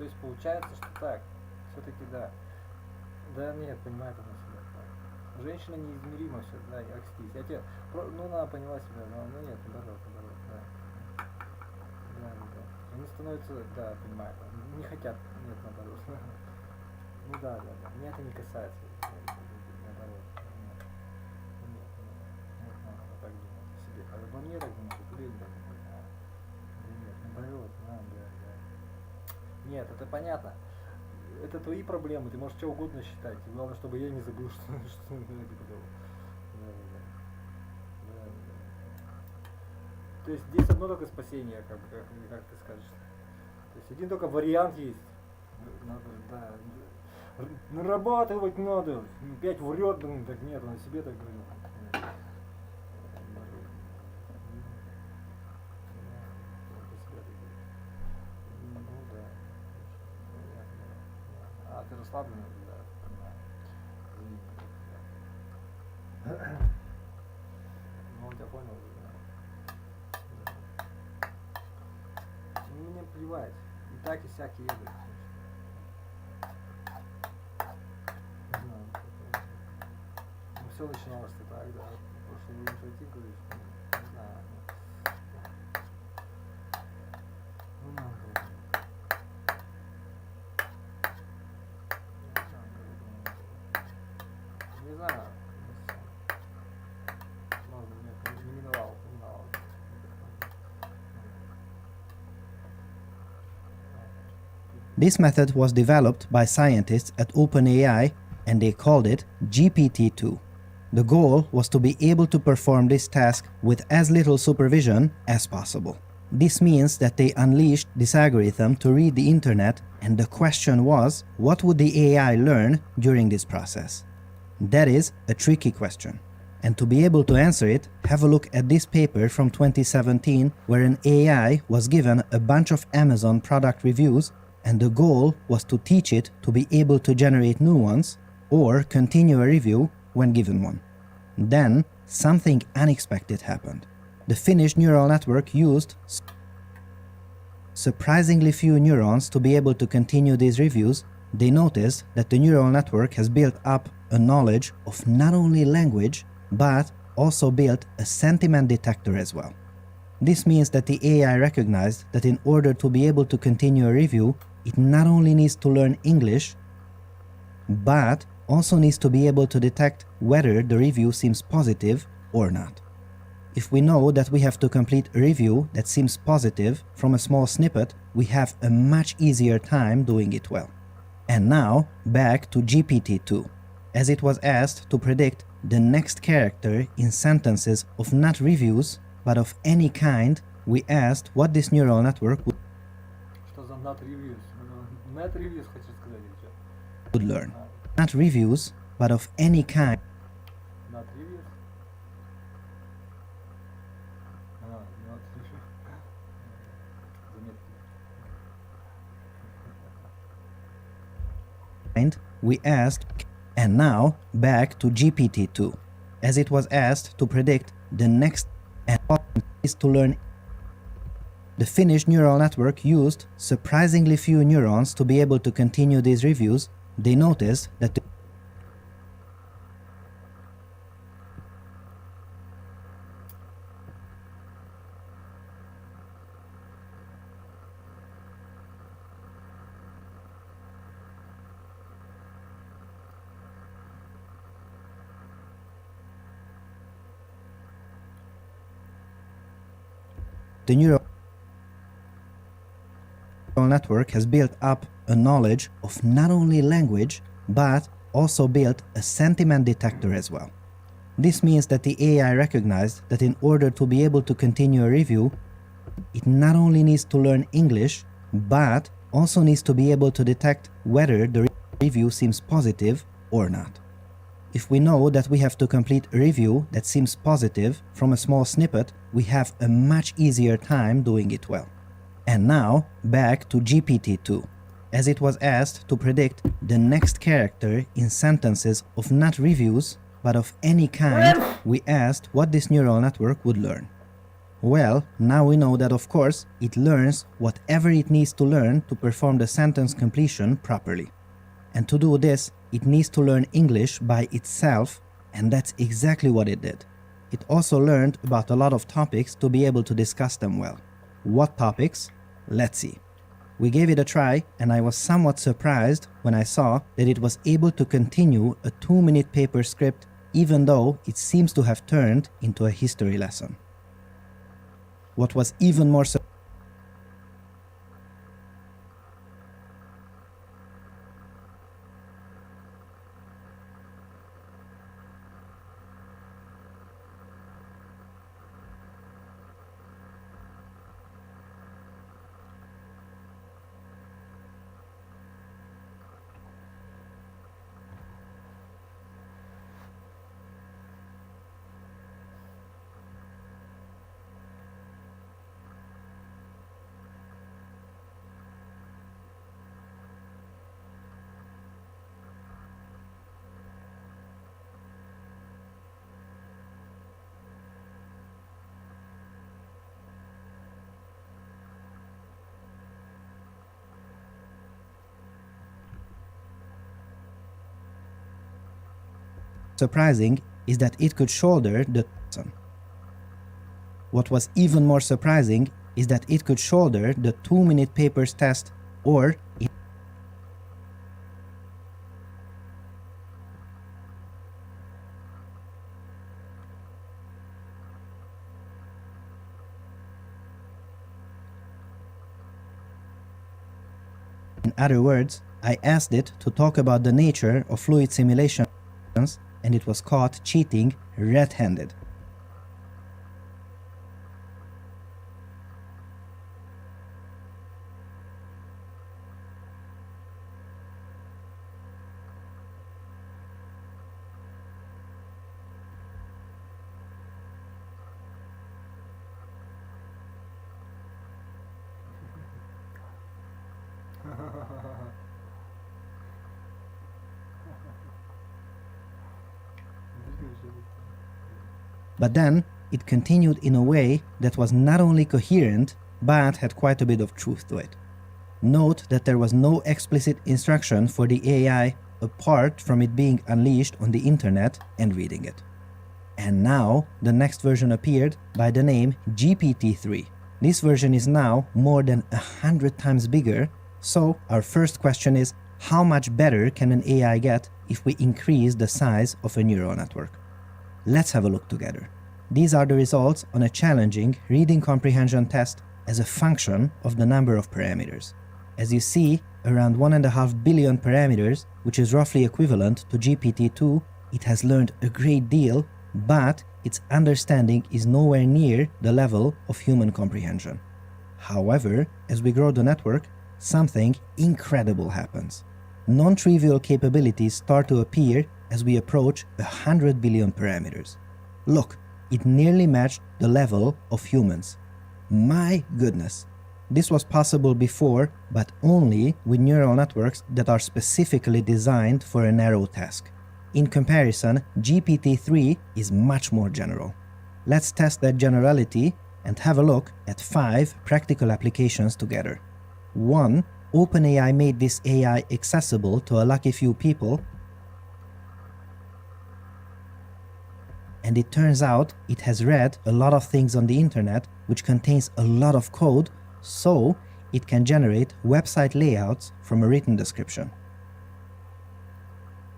есть получается, что так, все-таки да. Да нет, понимаю это на себя. Так. Женщина неизмеримо все, да, акстись. Я тебе, ну она поняла себя, но нет, наоборот, да. Да. Они становятся, да, понимаю, не хотят, нет, наоборот. Ну да. Меня это не касается. Наоборот. Нет, надо так думать о себе. А обо мне так думать, или так думать? Нет, наоборот, да. Нет, это понятно. Это твои проблемы, ты можешь что угодно считать. Главное, чтобы я не забыл, что я говорил. Да. То есть здесь одно только спасение, как ты скажешь. То есть один только вариант есть. Надо, да. Нарабатывать надо. Опять врет, так нет, он о себе так говорил. Ты расслабленный, да, понимаю. Ну, я понял, да. Мне плевать. И так, и сяк едут. Ну, все начиналось-то так, да. Прошлый инициатив, говоришь, не знаю. Ну, надо. Не знаю. Может быть, нет, не миновал. This method was developed by scientists at OpenAI and they called it GPT-2. The goal was to be able to perform this task with as little supervision as possible. This means that they unleashed this algorithm to read the internet, and the question was, what would the AI learn during this process? That is a tricky question. And to be able to answer it, have a look at this paper from 2017 where an AI was given a bunch of Amazon product reviews and the goal was to teach it to be able to generate new ones or continue a review when given one. Then something unexpected happened. The Finnish neural network used surprisingly few neurons to be able to continue these reviews. They noticed that the neural network has built up a knowledge of not only language, but also built a sentiment detector as well. This means that the AI recognized that in order to be able to continue a review, it not only needs to learn English, but also needs to be able to detect whether the review seems positive or not. If we know that we have to complete a review that seems positive from a small snippet, we have a much easier time doing it well. And now, back to GPT-2. As it was asked to predict the next character in sentences of not reviews, but of any kind, we asked what this neural network would learn. Not reviews, but of any kind. We asked, and now back to GPT-2, as it was asked to predict the next and is to learn. The Finnish neural network used surprisingly few neurons to be able to continue these reviews. They noticed that the neural network has built up a knowledge of not only language, but also built a sentiment detector as well. This means that the AI recognized that in order to be able to continue a review, it not only needs to learn English, but also needs to be able to detect whether the review seems positive or not. If we know that we have to complete a review that seems positive from a small snippet, we have a much easier time doing it well. And now, back to GPT-2. As it was asked to predict the next character in sentences of not reviews, but of any kind, we asked what this neural network would learn. Well, now we know that of course it learns whatever it needs to learn to perform the sentence completion properly. And to do this, it needs to learn English by itself, and that's exactly what it did. It also learned about a lot of topics to be able to discuss them well. What topics? Let's see. We gave it a try, and I was somewhat surprised when I saw that it was able to continue a 2-minute paper script even though it seems to have turned into a history lesson. What was even more surprising is that it could shoulder the lesson. What was even more surprising is that it could shoulder the 2-minute papers test, or in other words, I asked it to talk about the nature of fluid simulations, and it was caught cheating red-handed. But then it continued in a way that was not only coherent, but had quite a bit of truth to it. Note that there was no explicit instruction for the AI apart from it being unleashed on the internet and reading it. And now the next version appeared by the name GPT-3. This version is now more than 100 times bigger, so our first question is, how much better can an AI get if we increase the size of a neural network? Let's have a look together. These are the results on a challenging reading comprehension test as a function of the number of parameters. As you see, around 1.5 billion parameters, which is roughly equivalent to GPT-2, it has learned a great deal, but its understanding is nowhere near the level of human comprehension. However, as we grow the network, something incredible happens. Non-trivial capabilities start to appear as we approach 100 billion parameters. Look, it nearly matched the level of humans. My goodness! This was possible before, but only with neural networks that are specifically designed for a narrow task. In comparison, GPT-3 is much more general. Let's test that generality and have a look at 5 practical applications together. 1. OpenAI made this AI accessible to a lucky few people, and it turns out it has read a lot of things on the internet which contains a lot of code, so it can generate website layouts from a written description.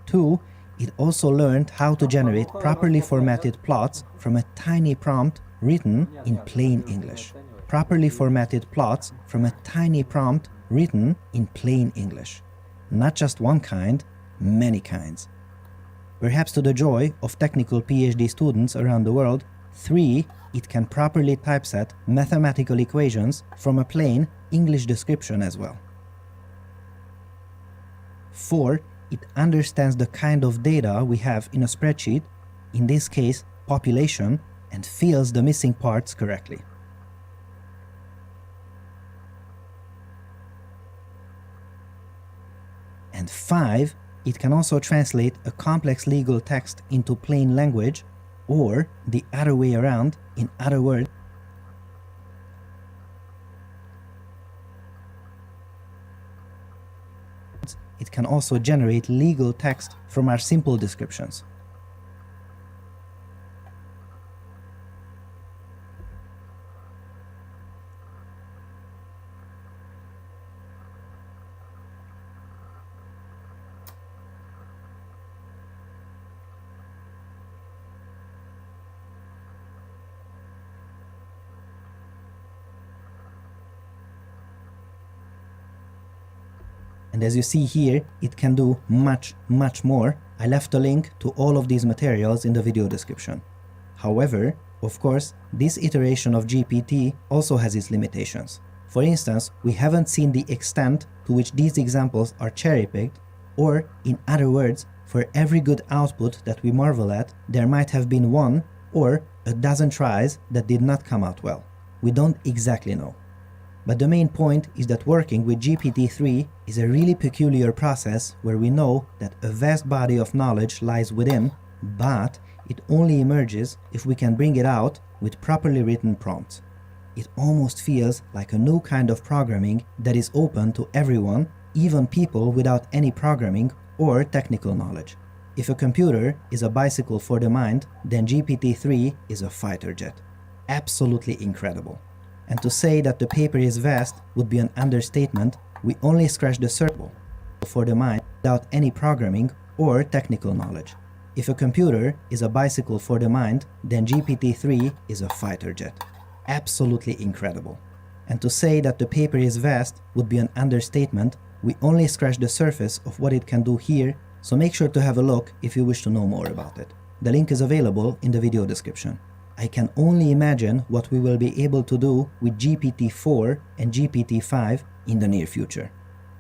2. It also learned how to generate properly formatted plots from a tiny prompt written in plain English. Properly formatted plots from a tiny prompt written in plain English. Not just one kind, many kinds. Perhaps to the joy of technical PhD students around the world. 3. It can properly typeset mathematical equations from a plain English description as well. 4. It understands the kind of data we have in a spreadsheet, in this case population, and fills the missing parts correctly. And 5. It can also translate a complex legal text into plain language, or the other way around, in other words, it can also generate legal text from our simple descriptions. And as you see here, it can do much more. I left a link to all of these materials in the video description. However, of course, this iteration of GPT also has its limitations. For instance, we haven't seen the extent to which these examples are cherry-picked, or in other words, for every good output that we marvel at, there might have been one or a dozen tries that did not come out well. We don't exactly know. But the main point is that working with GPT-3 is a really peculiar process where we know that a vast body of knowledge lies within, but it only emerges if we can bring it out with properly written prompts. It almost feels like a new kind of programming that is open to everyone, even people without any programming or technical knowledge. If a computer is a bicycle for the mind, then GPT-3 is a fighter jet. Absolutely incredible. And to say that the paper is vast would be an understatement. We only scratch the surface for the mind without any programming or technical knowledge. If a computer is a bicycle for the mind, then GPT-3 is a fighter jet. Absolutely incredible. And to say that the paper is vast would be an understatement. We only scratch the surface of what it can do here, so make sure to have a look if you wish to know more about it. The link is available in the video description. I can only imagine what we will be able to do with GPT-4 and GPT-5 in the near future.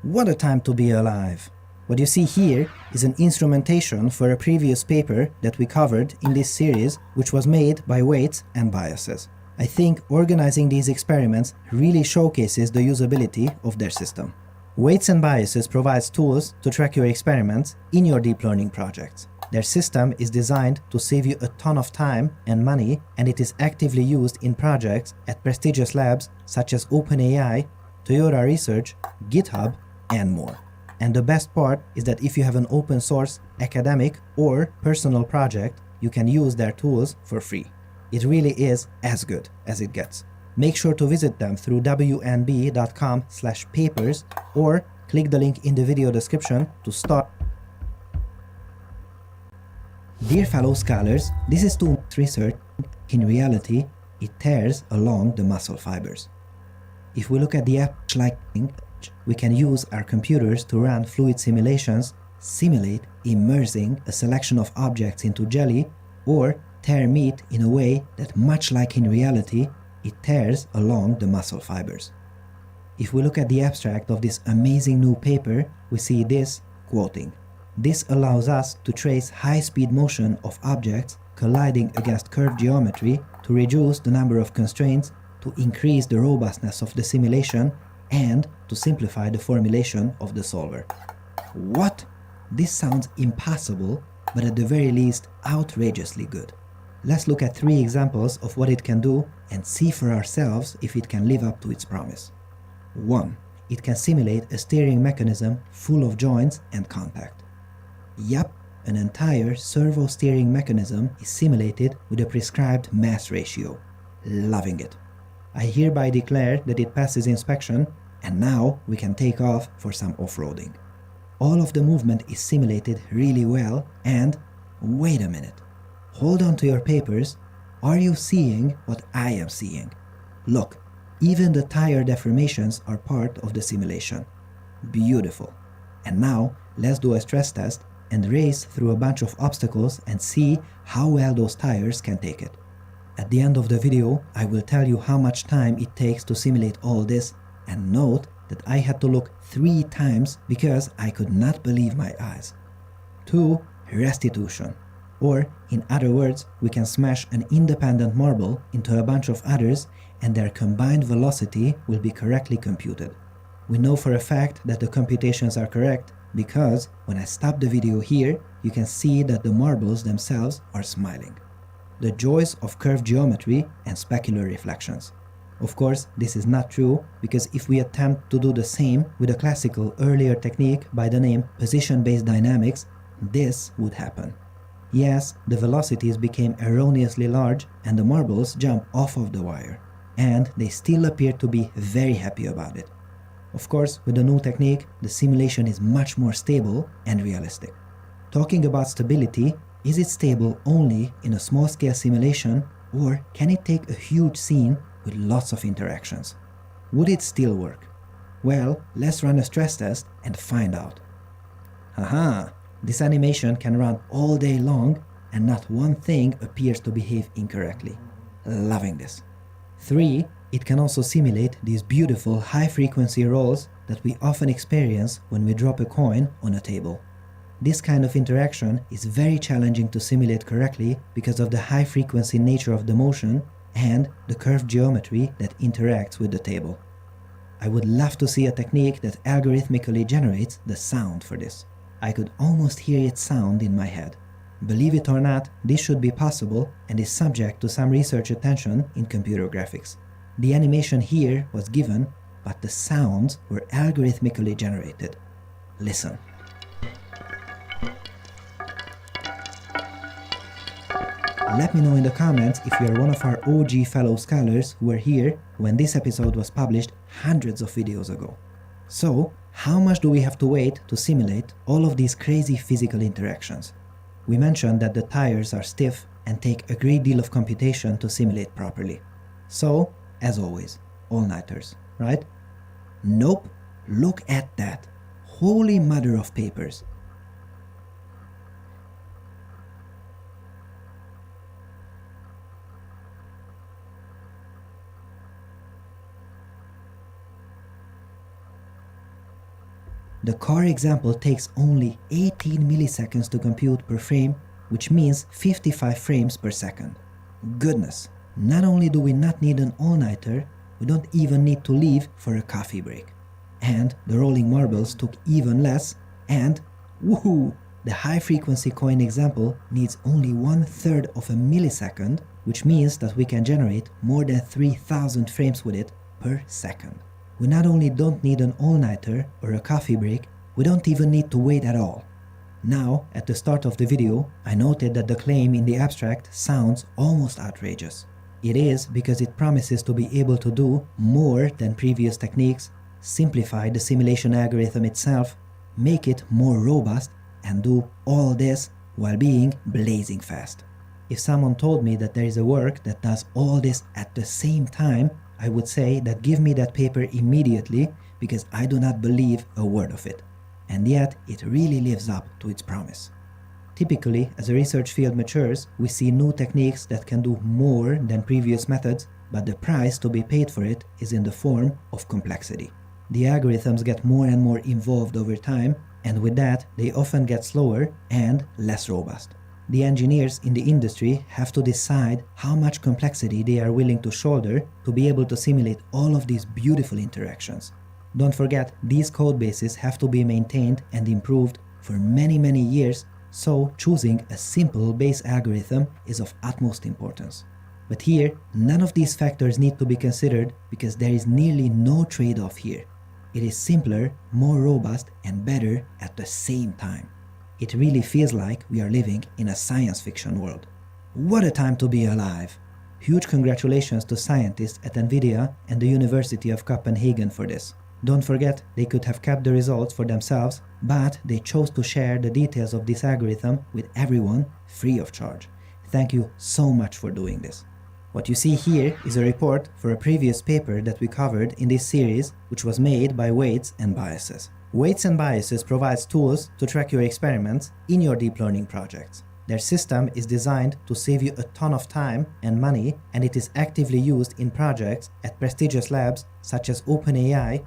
What a time to be alive! What you see here is an instrumentation for a previous paper that we covered in this series, which was made by weights and biases. I think organizing these experiments really showcases the usability of their system. Weights and biases provides tools to track your experiments in your deep learning projects. Their system is designed to save you a ton of time and money, and it is actively used in projects at prestigious labs such as OpenAI, Toyota Research, GitHub, and more. And the best part is that if you have an open source, academic, or personal project, you can use their tools for free. It really is as good as it gets. Make sure to visit them through wnb.com/papers or click the link in the video description to start. Dear fellow scholars, this is too much research. In reality, it tears along the muscle fibers. If we look at the app like we can use our computers to run fluid simulations, simulate immersing a selection of objects into jelly, or tear meat in a way that, much like in reality, it tears along the muscle fibers. If we look at the abstract of this amazing new paper, we see this quoting. This allows us to trace high-speed motion of objects colliding against curved geometry to reduce the number of constraints, to increase the robustness of the simulation, and to simplify the formulation of the solver. What? This sounds impossible, but at the very least outrageously good. Let's look at 3 examples of what it can do and see for ourselves if it can live up to its promise. 1. It can simulate a steering mechanism full of joints and contact. Yup, an entire servo steering mechanism is simulated with a prescribed mass ratio. Loving it. I hereby declare that it passes inspection, and now we can take off for some off-roading. All of the movement is simulated really well, and wait a minute. Hold on to your papers. Are you seeing what I am seeing? Look, even the tire deformations are part of the simulation. Beautiful. And now let's do a stress test and race through a bunch of obstacles and see how well those tires can take it. At the end of the video, I will tell you how much time it takes to simulate all this, and note that I had to look 3 times because I could not believe my eyes. 2. Restitution. Or, in other words, we can smash an independent marble into a bunch of others and their combined velocity will be correctly computed. We know for a fact that the computations are correct because when I stop the video here, you can see that the marbles themselves are smiling. The joys of curved geometry and specular reflections. Of course, this is not true, because if we attempt to do the same with a classical earlier technique by the name position-based dynamics, this would happen. Yes, the velocities became erroneously large and the marbles jump off of the wire. And they still appear to be very happy about it. Of course, with the new technique, the simulation is much more stable and realistic. Talking about stability, is it stable only in a small-scale simulation, or can it take a huge scene with lots of interactions? Would it still work? Well, let's run a stress test and find out. Haha, this animation can run all day long and not one thing appears to behave incorrectly. Loving this. 3. It can also simulate these beautiful high-frequency rolls that we often experience when we drop a coin on a table. This kind of interaction is very challenging to simulate correctly because of the high-frequency nature of the motion and the curved geometry that interacts with the table. I would love to see a technique that algorithmically generates the sound for this. I could almost hear its sound in my head. Believe it or not, this should be possible and is subject to some research attention in computer graphics. The animation here was given, but the sounds were algorithmically generated. Listen. Let me know in the comments if you are one of our OG fellow scholars who were here when this episode was published hundreds of videos ago. So, how much do we have to wait to simulate all of these crazy physical interactions? We mentioned that the tires are stiff and take a great deal of computation to simulate properly. So, as always, all-nighters, right? Nope, look at that. Holy mother of papers. The car example takes only 18 milliseconds to compute per frame, which means 55 frames per second. Goodness, not only do we not need an all-nighter, we don't even need to leave for a coffee break. And the rolling marbles took even less, and woohoo! The high-frequency coin example needs only 1/3 of a millisecond, which means that we can generate more than 3000 frames with it per second. We not only don't need an all-nighter or a coffee break, we don't even need to wait at all. Now, at the start of the video, I noted that the claim in the abstract sounds almost outrageous. It is because it promises to be able to do more than previous techniques, simplify the simulation algorithm itself, make it more robust, and do all this while being blazing fast. If someone told me that there is a work that does all this at the same time, I would say that give me that paper immediately, because I do not believe a word of it. And yet, it really lives up to its promise. Typically, as a research field matures, we see new techniques that can do more than previous methods, but the price to be paid for it is in the form of complexity. The algorithms get more and more involved over time, and with that, they often get slower and less robust. The engineers in the industry have to decide how much complexity they are willing to shoulder to be able to simulate all of these beautiful interactions. Don't forget, these code bases have to be maintained and improved for many years, so choosing a simple base algorithm is of utmost importance. But here, none of these factors need to be considered because there is nearly no trade-off here. It is simpler, more robust, and better at the same time. It really feels like we are living in a science fiction world. What a time to be alive! Huge congratulations to scientists at NVIDIA and the University of Copenhagen for this. Don't forget, they could have kept the results for themselves, but they chose to share the details of this algorithm with everyone free of charge. Thank you so much for doing this. What you see here is a report for a previous paper that we covered in this series, which was made by Weights and Biases. Weights and Biases provides tools to track your experiments in your deep learning projects. Their system is designed to save you a ton of time and money, and it is actively used in projects at prestigious labs such as OpenAI,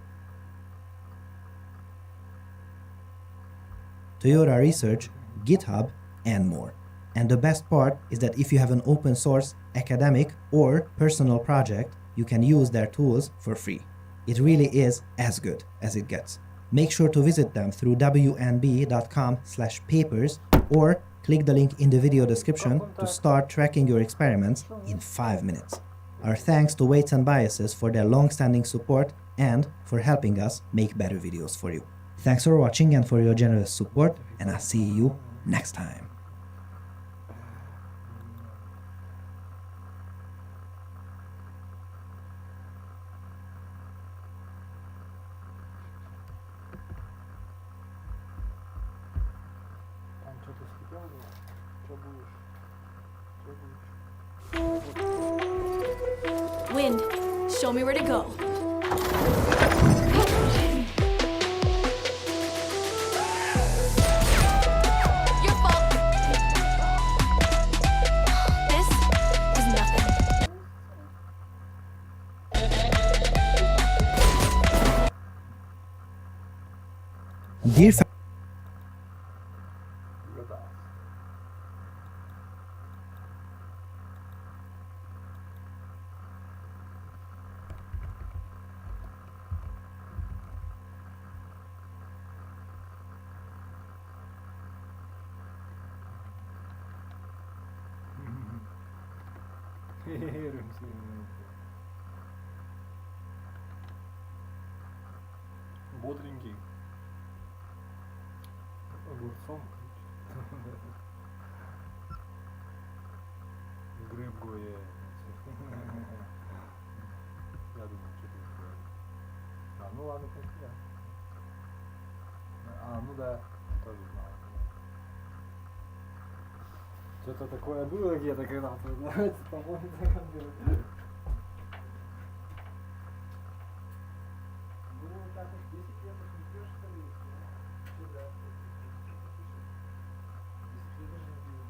Toyota Research, GitHub, and more. And the best part is that if you have an open source, academic, or personal project, you can use their tools for free. It really is as good as it gets. Make sure to visit them through wnb.com/papers or click the link in the video description to start tracking your experiments in 5 minutes. Our thanks to Weights and Biases for their long-standing support and for helping us make better videos for you. Thanks for watching and for your generous support, and I'll see you next time. Там что-то скипел было? Что будешь? Wind, show me where to go. Your fault. This is nothing. Dear Угадал. Бодренький. Огурцом. Гриб гує. Я думаю, что ты сказал. А, ну ладно, конечно, да. А, ну да, тоже знал. Что-то такое было где-то когда-то, знаете, по-моему, ну, так уж 10 лет уж не пьешь, что ли? Да, 10 лет уже не пью.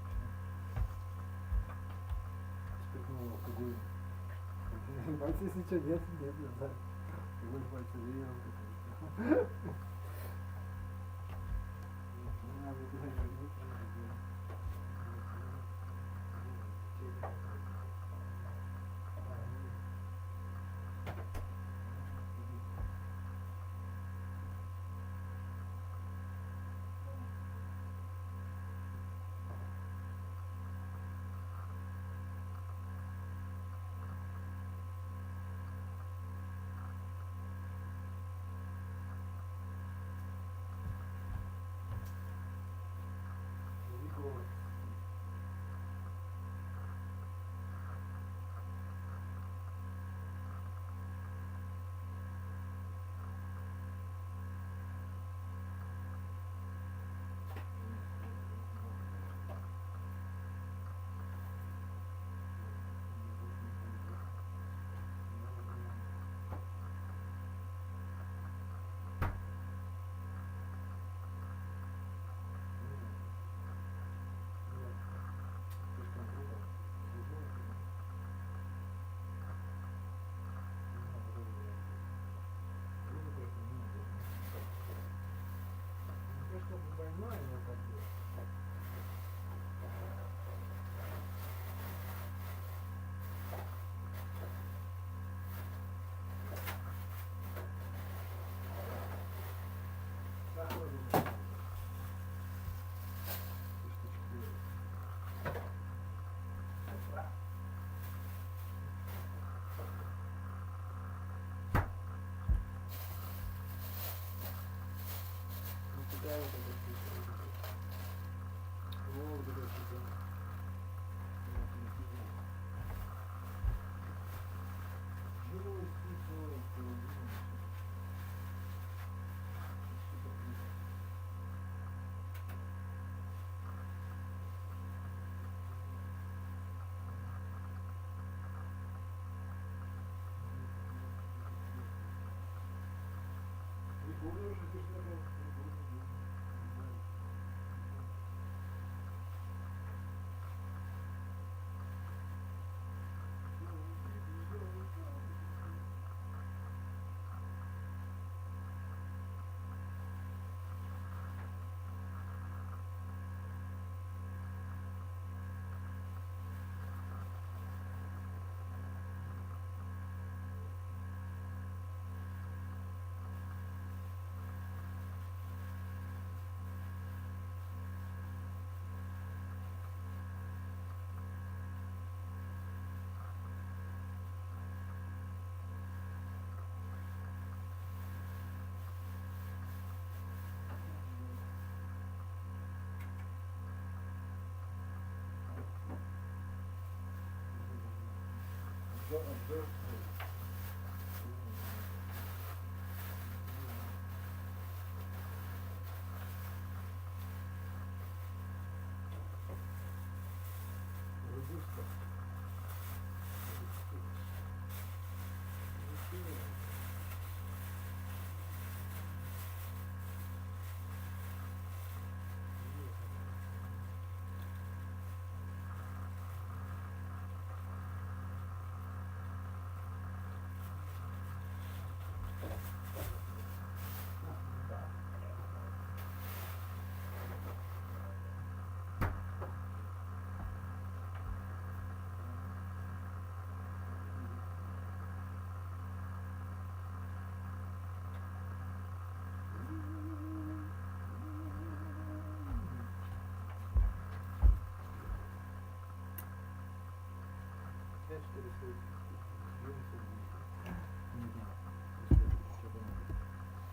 Спиртного алкоголя. Бать, если что, нет, да. Алкоголь, бать, верил. Надо туда вернуться. Больной, но как бы.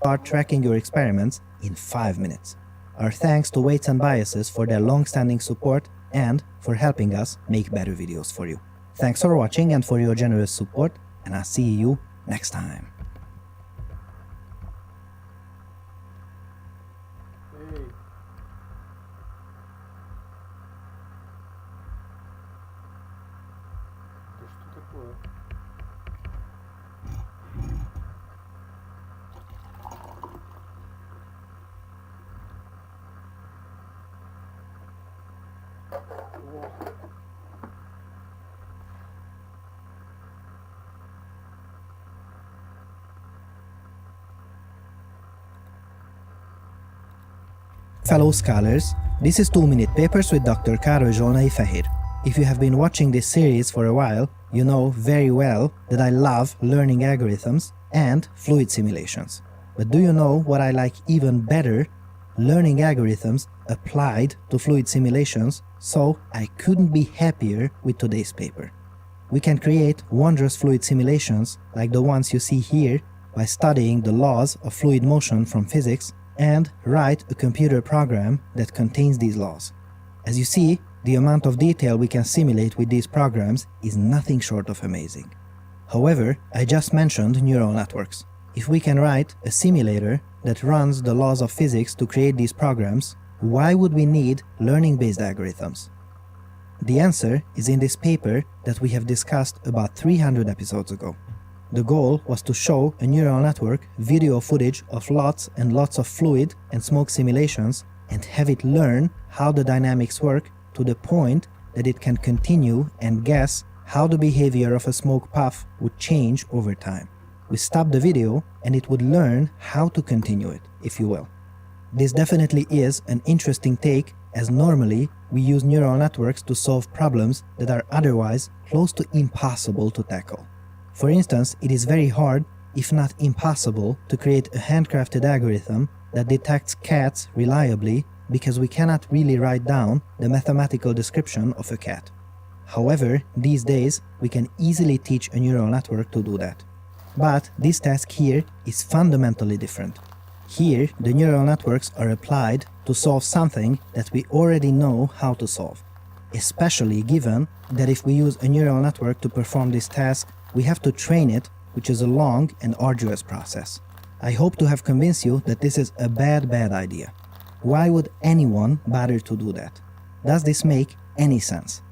Start tracking your experiments in 5 minutes. Our thanks to Weights and Biases for their long-standing support and for helping us make better videos for you. Thanks for watching and for your generous support, and I'll see you next time. Эй. Да что такое? О. Fellow scholars, this is 2-minute papers with Dr. Károly Zsolnai Fehér. If you have been watching this series for a while, you know very well that I love learning algorithms and fluid simulations. But do you know what I like even better? Learning algorithms applied to fluid simulations, so I couldn't be happier with today's paper. We can create wondrous fluid simulations like the ones you see here by studying the laws of fluid motion from physics and write a computer program that contains these laws. As you see, the amount of detail we can simulate with these programs is nothing short of amazing. However, I just mentioned neural networks. If we can write a simulator that runs the laws of physics to create these programs, why would we need learning-based algorithms? The answer is in this paper that we have discussed about 300 episodes ago. The goal was to show a neural network video footage of lots and lots of fluid and smoke simulations and have it learn how the dynamics work to the point that it can continue and guess how the behavior of a smoke puff would change over time. We stopped the video and it would learn how to continue it, if you will. This definitely is an interesting take, as normally we use neural networks to solve problems that are otherwise close to impossible to tackle. For instance, it is very hard, if not impossible, to create a handcrafted algorithm that detects cats reliably because we cannot really write down the mathematical description of a cat. However, these days we can easily teach a neural network to do that. But this task here is fundamentally different. Here, the neural networks are applied to solve something that we already know how to solve, especially given that if we use a neural network to perform this task, we have to train it, which is a long and arduous process. I hope to have convinced you that this is a bad idea. Why would anyone bother to do that? Does this make any sense?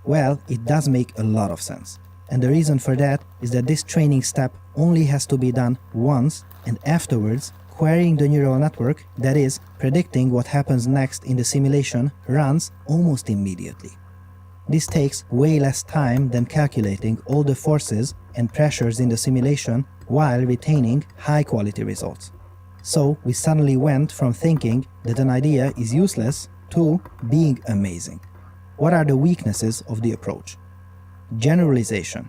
Well, it does make a lot of sense. And the reason for that is that this training step only has to be done once, and afterwards, querying the neural network, that is, predicting what happens next in the simulation, runs almost immediately. This takes way less time than calculating all the forces and pressures in the simulation while retaining high-quality results. So we suddenly went from thinking that an idea is useless to being amazing. What are the weaknesses of the approach? Generalization.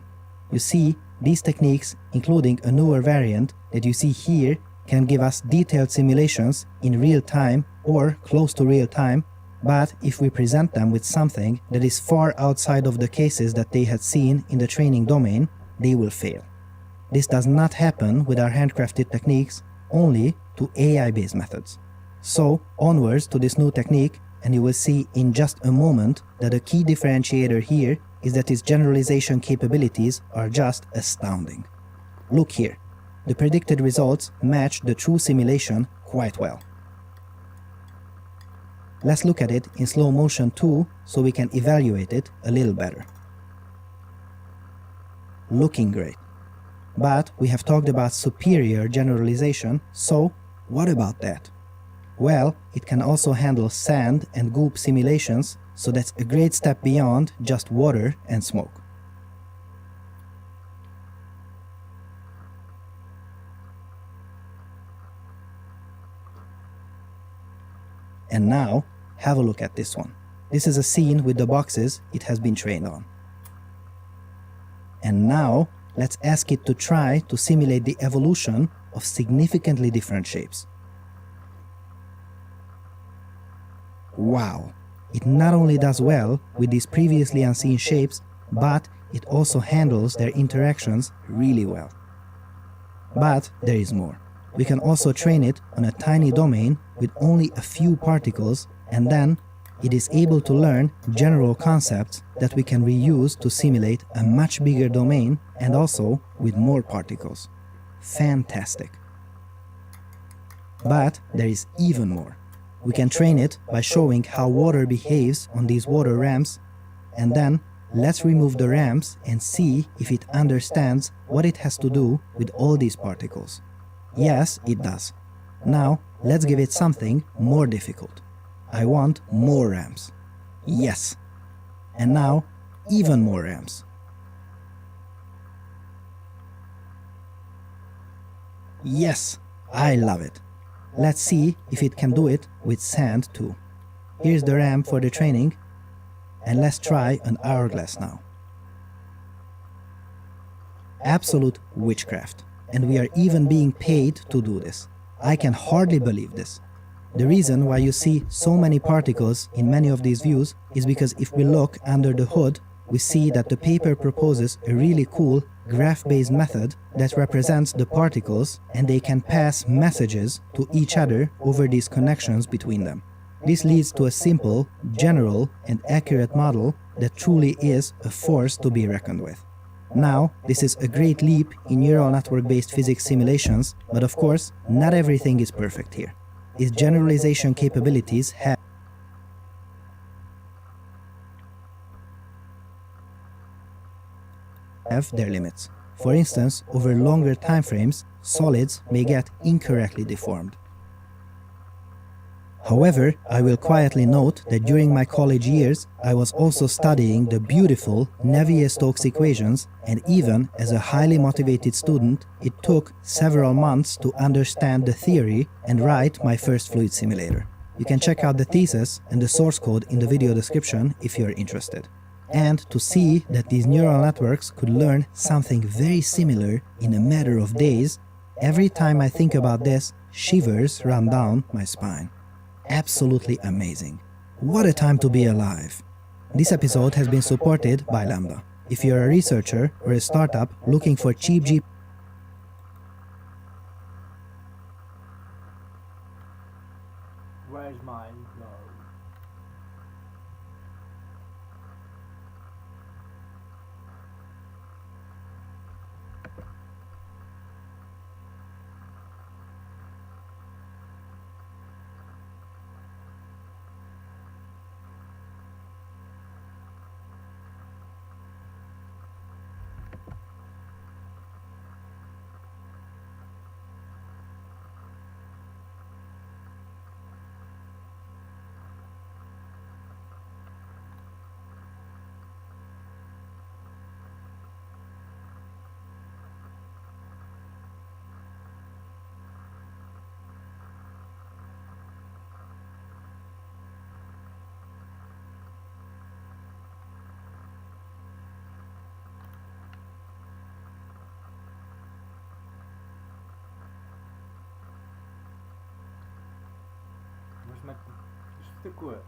You see, these techniques, including a newer variant that you see here, can give us detailed simulations in real time or close to real time, but if we present them with something that is far outside of the cases that they had seen in the training domain, they will fail. This does not happen with our handcrafted techniques, only to AI-based methods. So, onwards to this new technique, and you will see in just a moment that a key differentiator here is that its generalization capabilities are just astounding. Look here. The predicted results match the true simulation quite well. Let's look at it in slow motion too, so we can evaluate it a little better. Looking great. But we have talked about superior generalization, so what about that? Well, it can also handle sand and goop simulations, so that's a great step beyond just water and smoke. And now, have a look at this one. This is a scene with the boxes it has been trained on. And now, let's ask it to try to simulate the evolution of significantly different shapes. Wow! It not only does well with these previously unseen shapes, but it also handles their interactions really well. But there is more. We can also train it on a tiny domain with only a few particles, and then it is able to learn general concepts that we can reuse to simulate a much bigger domain and also with more particles. Fantastic! But there is even more. We can train it by showing how water behaves on these water ramps, and then let's remove the ramps and see if it understands what it has to do with all these particles. Yes, it does. Now, let's give it something more difficult. I want more ramps. Yes. And now, even more ramps. Yes, I love it. Let's see if it can do it with sand too. Here's the ramp for the training, and let's try an hourglass now. Absolute witchcraft. And we are even being paid to do this. I can hardly believe this. The reason why you see so many particles in many of these views is because if we look under the hood, we see that the paper proposes a really cool graph-based method that represents the particles, and they can pass messages to each other over these connections between them. This leads to a simple, general, and accurate model that truly is a force to be reckoned with. Now, this is a great leap in neural network-based physics simulations, but of course, not everything is perfect here. Its generalization capabilities have their limits. For instance, over longer time frames, solids may get incorrectly deformed. However, I will quietly note that during my college years, I was also studying the beautiful Navier-Stokes equations, and even as a highly motivated student, it took several months to understand the theory and write my first fluid simulator. You can check out the thesis and the source code in the video description if you're interested. And to see that these neural networks could learn something very similar in a matter of days, every time I think about this, shivers run down my spine. Absolutely amazing. What a time to be alive. This episode has been supported by Lambda. If you're a researcher or a startup looking for cheap GPUs, Where's my love? Что такое?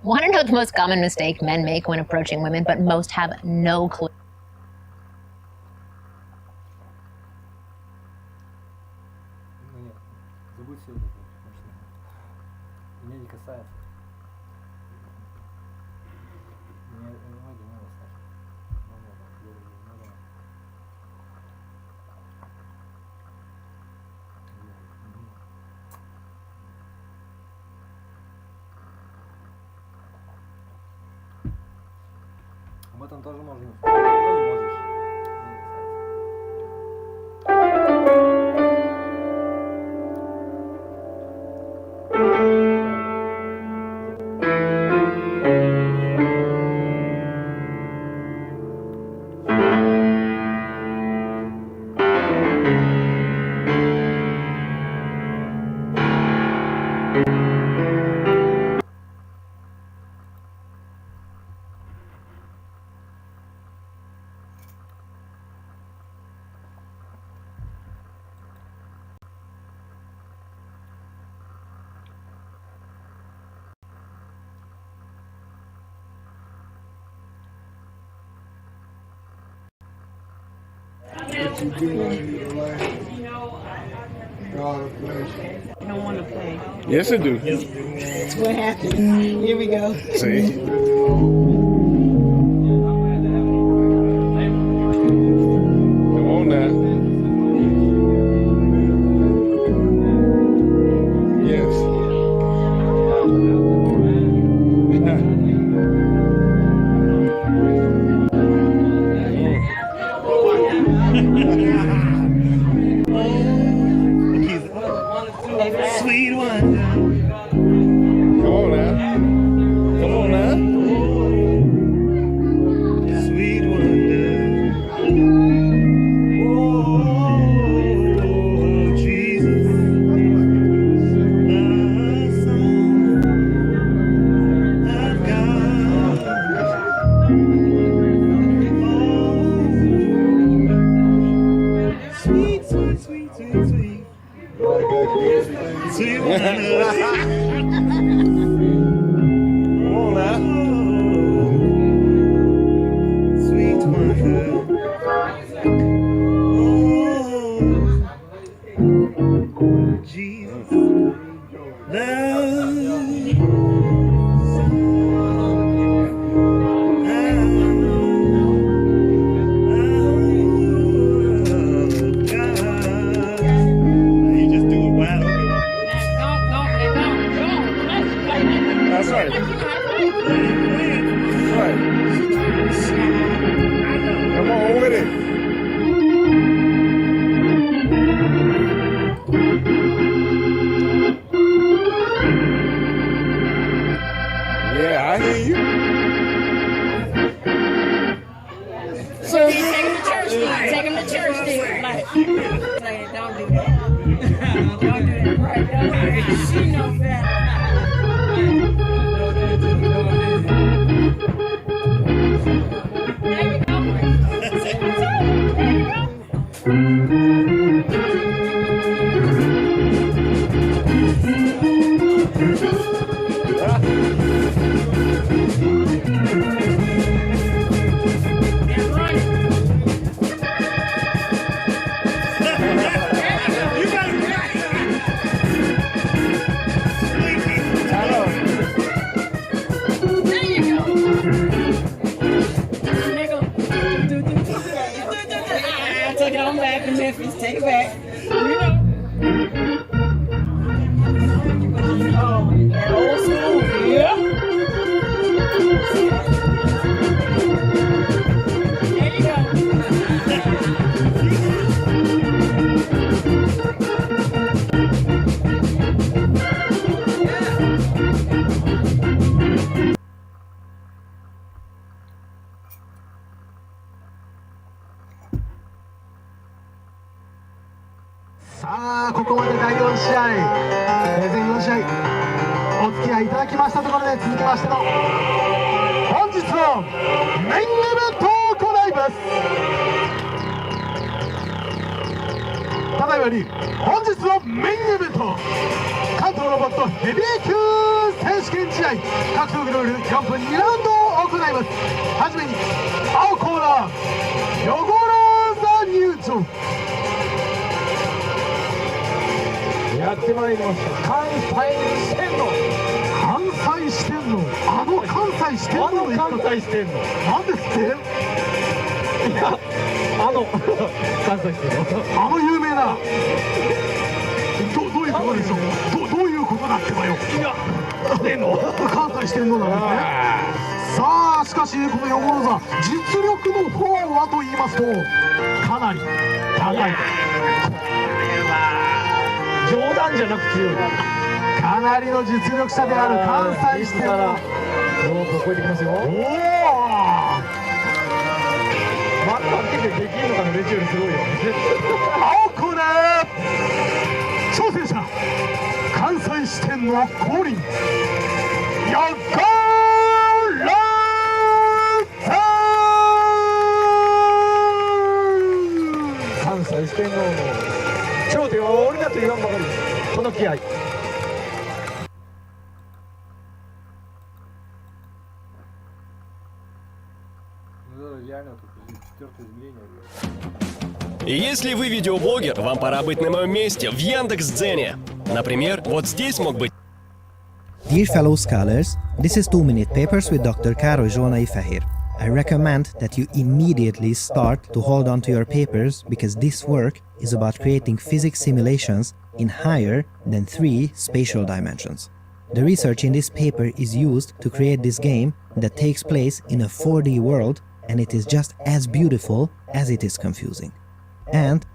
Want to know the most common mistake men make when approaching women, but most have no clue? Ну нет, забудь все это, конечно. Меня не касается. Меня не надо стать. Об этом тоже можно не сказать. Ну, не можешь. I don't want to play. Yes, I do. That's what happened. Here we go. See? Come on now. Yes. Sweet one. Come on now. Come on now. Sweet wonder. Oh, Jesus. The Son of God. Oh, sweet, sweet, sweet, sweet, sweet. Sweet wonder. Come on now. Sweet wonder. Oh, Jesus. Love. You just do it wide open. That's right. Right. Come on with it. Yeah, I hear you. So Take him to church then. Like, don't do that. Don't do that. Right. Don't do that. She knows Take it on back to Memphis. Take it back. You know. Oh, that old school. Yeah. There you go.さあここまで第4試合、全4試合お付き合いいただきましたところで、続きましての本日のメインイベントを行います。ただいまより本日のメインイベント、関東ロボットヘビー級選選手権試合格闘技ルール4分2ラウンドを行います。はじめに青コーナーヨゴラザ入場。やってまいりました。関西四天王。関西四天王。あの関西四天王の関西四天王。なんですって？いや、関西四天王。有名な。どういうことでしょう。どういうことだってばよ。いや、関西四天王なんですね。さあ、しかしこのヨゴロザ実力の方はと言いますとかなり高い。冗談じゃなく強い。かなりの実力者である関西四天王。ロープを越えてきますよ。おお。マッカー結構できるのかな。レジよりすごいよ。青コーナー挑戦者関西四天王降臨。ヨゴロザ。関西四天王の頂点は俺だと言わんばかり。この気合。Реально тут четвертое измерение. Если вы видеоблогер, вам пора быть на моем месте в Яндекс.Дзене. Например, вот здесь мог быть... Dear fellow scholars, this is 2-minute papers with Dr. Károly Zsolnai Fehér. I recommend that you immediately start to hold on to your papers because this work is about creating physics simulations in higher than 3 spatial dimensions. The research in this paper is used to create this game that takes place in a 4D world, and it is just as beautiful as it is confusing. And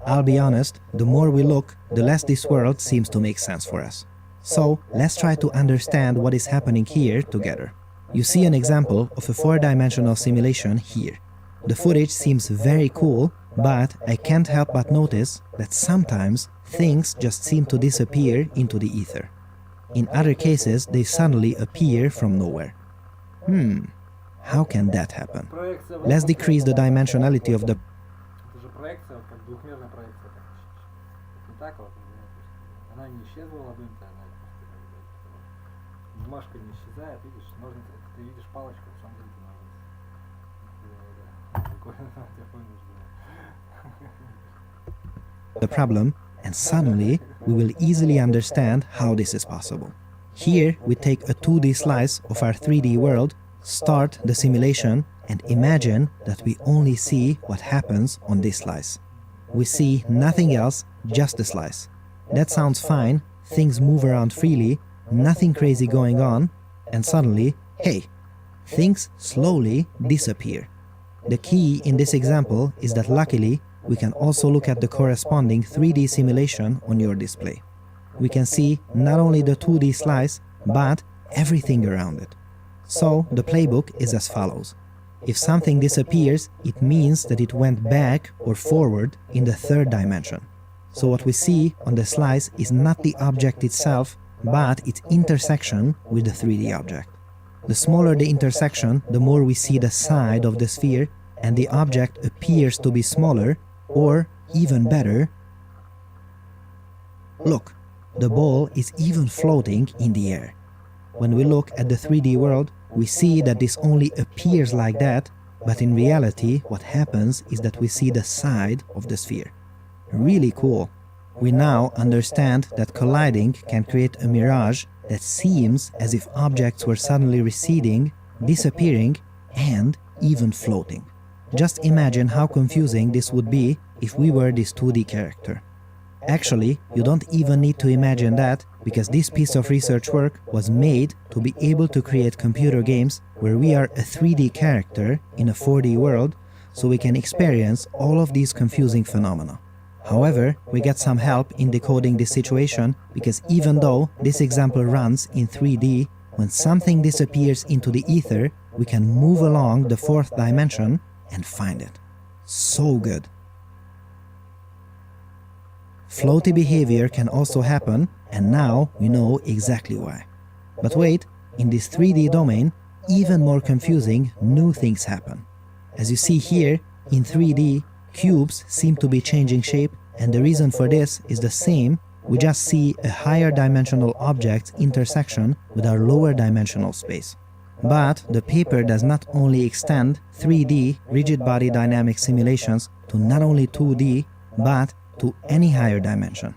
I'll be honest, the more we look, the less this world seems to make sense for us. So, let's try to understand what is happening here together. You see an example of a 4-dimensional simulation here. The footage seems very cool, but I can't help but notice that sometimes things just seem to disappear into the ether. In other cases, they suddenly appear from nowhere. How can that happen? Let's decrease the dimensionality of the... Это же проекция, вот как двухмерная проекция. Не так вот, она не исчезла ладонь-то, она просто бумажка не исчезает, видишь, ножницы, ты видишь палочку, в самом деле ты ножницы. the problem, and suddenly we will easily understand how this is possible. Here we take a 2D slice of our 3D world, start the simulation, and imagine that we only see what happens on this slice. We see nothing else, just the slice. That sounds fine, things move around freely, nothing crazy going on, and suddenly, hey, things slowly disappear. The key in this example is that luckily we can also look at the corresponding 3D simulation on your display. We can see not only the 2D slice, but everything around it. So the playbook is as follows. If something disappears, it means that it went back or forward in the 3rd dimension. So what we see on the slice is not the object itself, but its intersection with the 3D object. The smaller the intersection, the more we see the side of the sphere, and the object appears to be smaller, or, even better, look, the ball is even floating in the air. When we look at the 3D world, we see that this only appears like that, but in reality what happens is that we see the side of the sphere. Really cool. We now understand that colliding can create a mirage that seems as if objects were suddenly receding, disappearing, and even floating. Just imagine how confusing this would be if we were this 2D character. Actually, you don't even need to imagine that, because this piece of research work was made to be able to create computer games where we are a 3D character in a 4D world, so we can experience all of these confusing phenomena. However, we get some help in decoding this situation, because even though this example runs in 3D, when something disappears into the ether, we can move along the 4th dimension and find it. So good. Floaty behavior can also happen, and now we know exactly why. But wait, in this 3D domain, even more confusing, new things happen. As you see here, in 3D, cubes seem to be changing shape, and the reason for this is the same. We just see a higher dimensional object's intersection with our lower dimensional space. But the paper does not only extend 3D rigid body dynamic simulations to not only 2D, but to any higher dimension.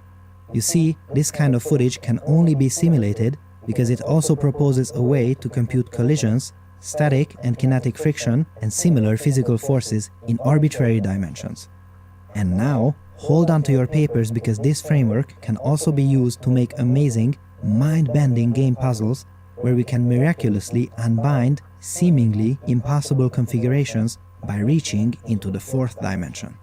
You see, this kind of footage can only be simulated because it also proposes a way to compute collisions, static and kinetic friction, and similar physical forces in arbitrary dimensions. And now, hold on to your papers because this framework can also be used to make amazing, mind-bending game puzzles where we can miraculously unbind seemingly impossible configurations by reaching into the fourth dimension.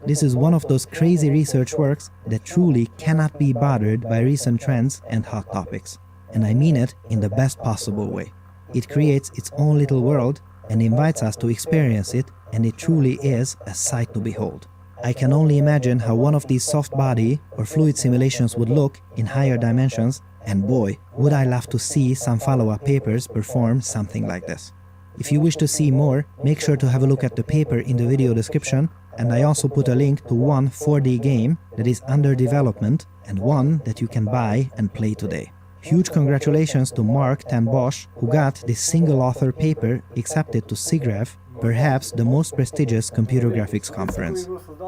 This is one of those crazy research works that truly cannot be bothered by recent trends and hot topics. And I mean it in the best possible way. It creates its own little world and invites us to experience it, and it truly is a sight to behold. I can only imagine how one of these soft body or fluid simulations would look in higher dimensions, and boy, would I love to see some follow-up papers perform something like this. If you wish to see more, make sure to have a look at the paper in the video description, and I also put a link to one 4D game that is under development and one that you can buy and play today. Huge congratulations to Mark ten Bosch, who got this single-author paper accepted to SIGGRAPH, perhaps the most prestigious computer graphics conference.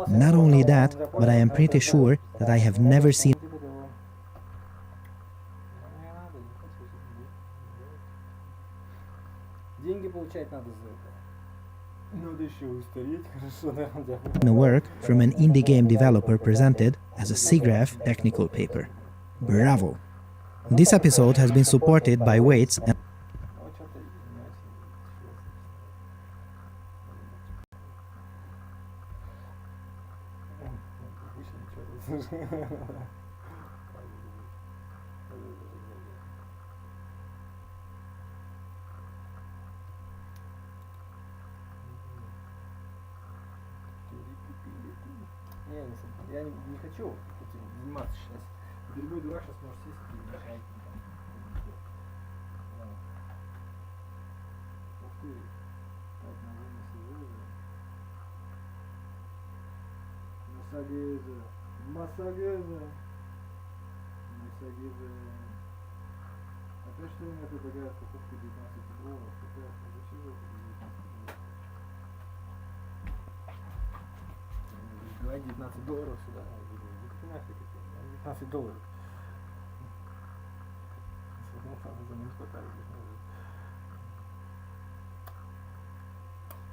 Not only that, but I am pretty sure that I have never seen Деньги получать надо за это. Надо еще устареть, хорошо, да. a work from an indie game developer presented as a SIGGRAPH technical paper. Bravo! This episode has been supported by Weights and Я не хочу этим заниматься сейчас. Любой дурак сейчас может сесть и мешать. Ух ты. Так, Массагеза. Массагеза. Массагеза. Опять что у меня предлагают покупку $19? Какая? Зачем это $19? Давай $19 сюда. Нафиг это. $19. За ним хватает.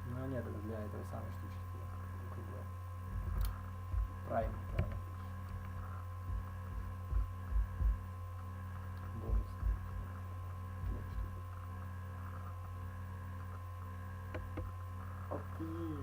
Ну нет, это для этого самой штучки. Правильно. Бонус. Окей.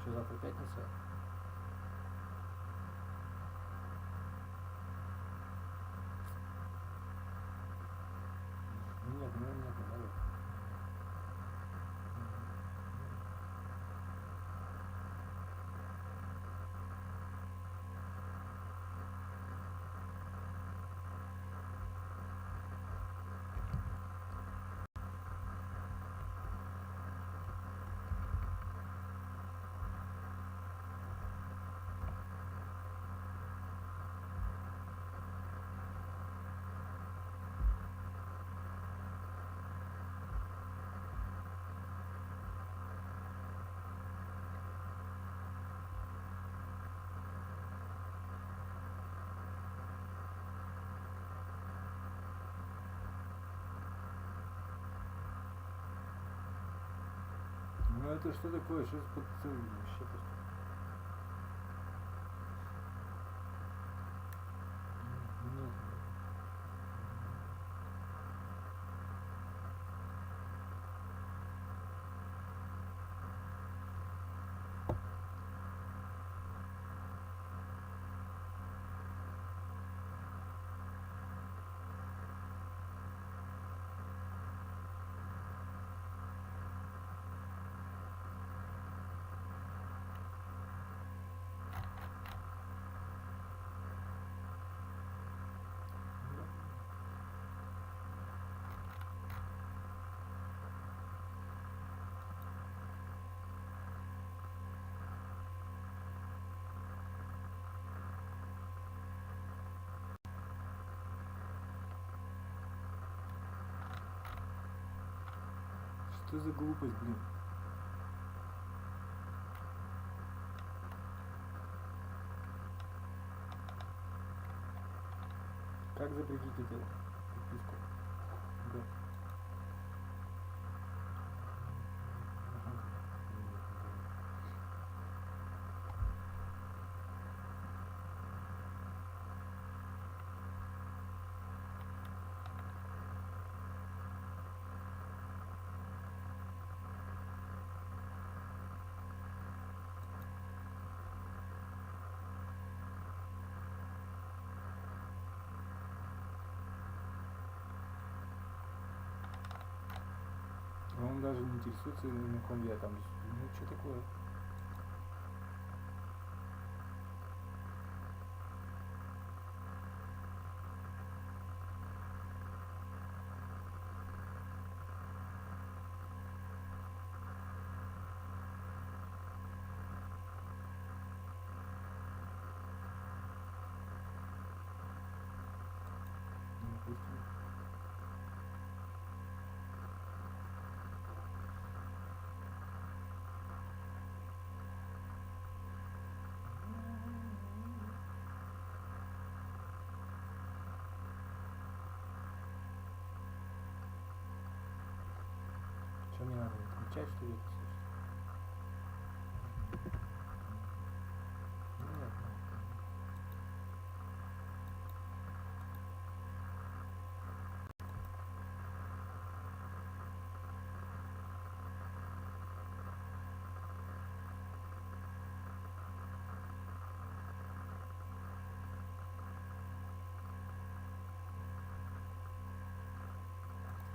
Что, завтра пятница? Нет, наверное. Ну это что такое? Что за вообще? Что за глупость, блин? Как запретить эту подписку? Да. Он даже не интересуется, на ком я там. Ну, что такое? Ну, допустим. Что мне надо отмечать, что ли, это всё, что ли? Нет.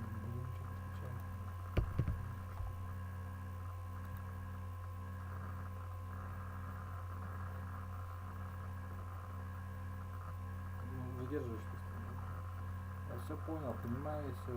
Не буду ничего отвечать. Ну, задерживаешь просто. Я все понял, понимаю все.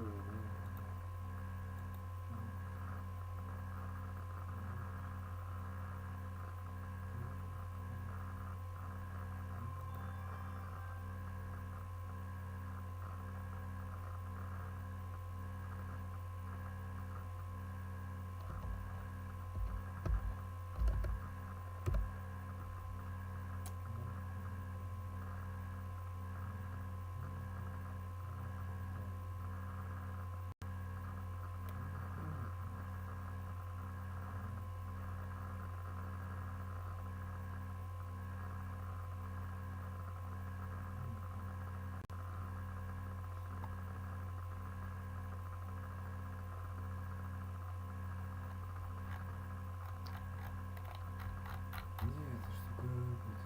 Нет, это ж такое, это ж,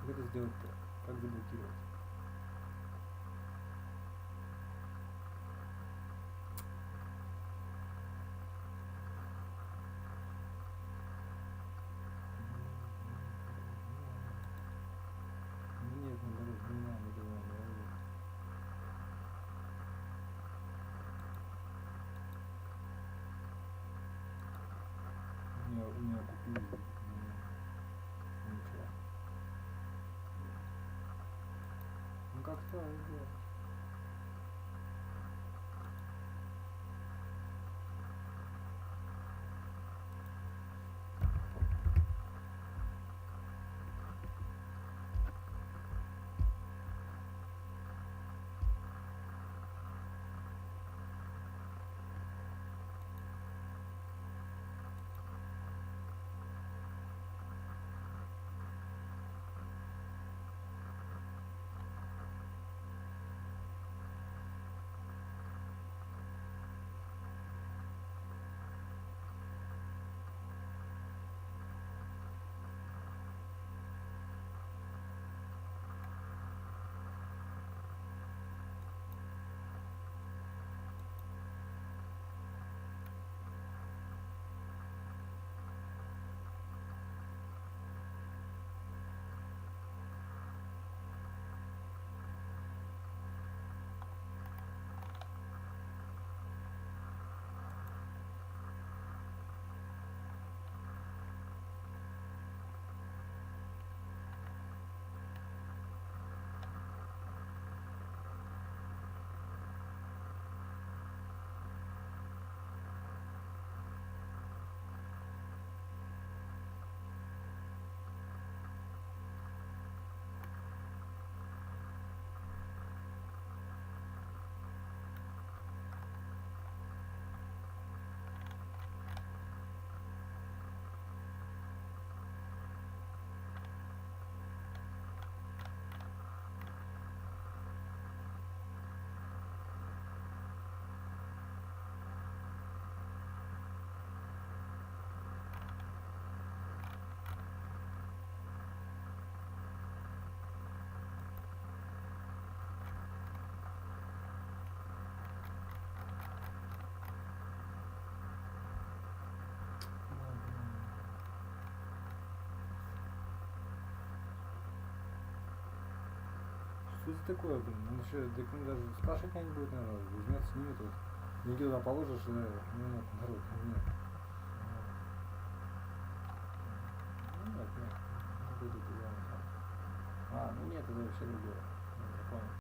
как это сделать-то? Как заблокировать? Ну нет, наоборот, не надо, не надо, наоборот. У меня купили. Ничего. Ну как то сделать? Что за такое, блин? Он еще даже спрашивать меня не будет, наверное. Возьмет, снимет вот. Деньги туда положишь, да, ну нет, народ, нет. Ну нет, нет. Ну, ну нет, это вообще другое. Я понял.